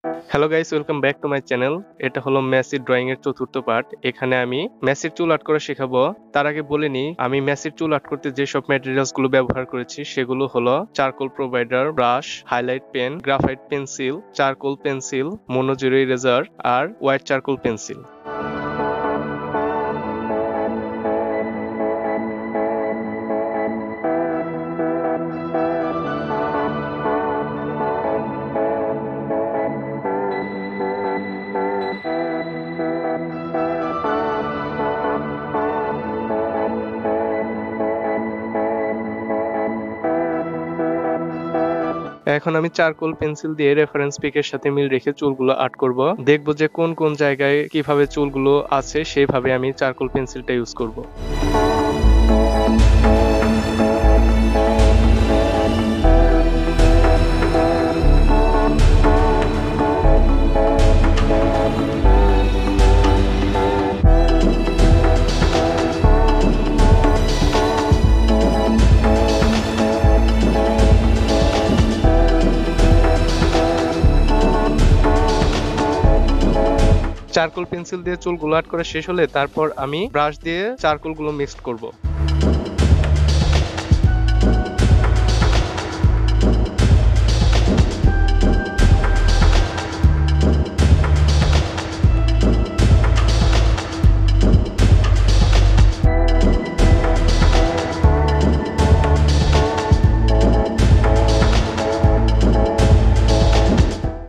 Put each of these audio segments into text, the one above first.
Hello guys, welcome back to my channel. এটা হলো মেসির ড্রয়িং এর চতুর্থ পার্ট। এখানে আমি মেসির চুল আর্ট করা শেখাবো। তার আগে বলে নিই, আমি মেসির চুল আর্ট করতে যেসব ম্যাটেরিয়ালস গুলো ব্যবহার করেছি সেগুলো হলো charcoal provider, brush, highlight pen, graphite pencil, charcoal pencil, mono zero eraser আর হোয়াইট চারকোল পেন্সিল। এখন আমি চারকোল পেন্সিল দিয়ে রেফারেন্স পিকের সাথে মিল রেখে চুলগুলো আর্ট করব। দেখবো যে কোন কোন জায়গায় কিভাবে চুলগুলো আছে, সেইভাবে আমি চারকোল পেন্সিলটা ইউজ করব। চারকোল পেন্সিল দিয়ে চুলগুলো আর্ট করা শেষ হলে তারপর আমি ব্রাশ দিয়ে চারকোলগুলো মিক্সড করব।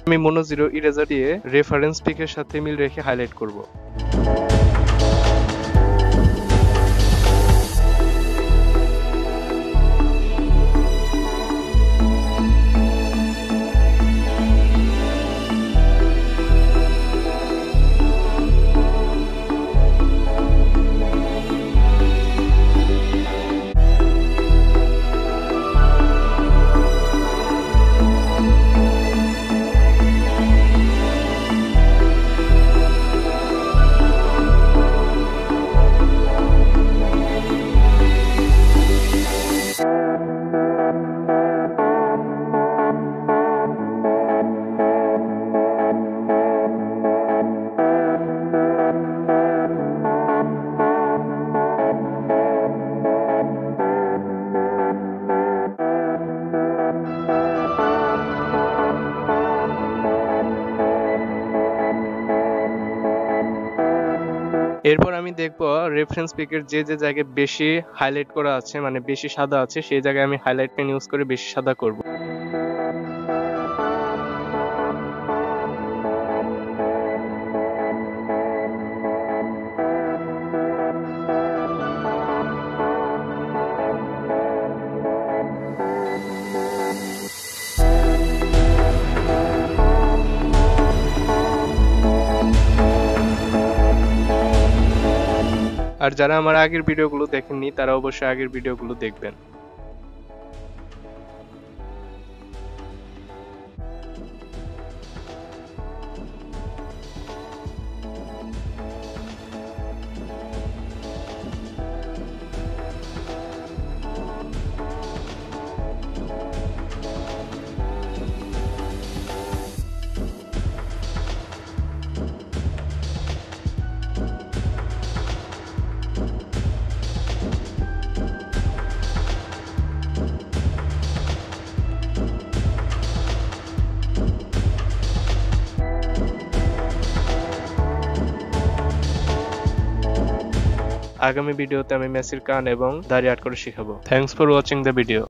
আমি মনোজিরো ইরেজার দিয়ে রেফারেন্স পিকের সাথে মিল রেখে হাইলাইট করব। এরপর আমি দেখব রেফারেন্স পিকের যে যে জায়গায় বেশি হাইলাইট করা আছে, মানে বেশি সাদা আছে, সেই জায়গায় আমি হাইলাইট পেন ইউজ করে বেশি সাদা করব। আর যারা আমার আগের ভিডিওগুলো দেখেননি তারা অবশ্যই আগের ভিডিওগুলো দেখবেন। আগামী ভিডিওতে আমি মেসির কান এবং দাড়ি আর্ট করে শেখাবো। Thanks for watching the video.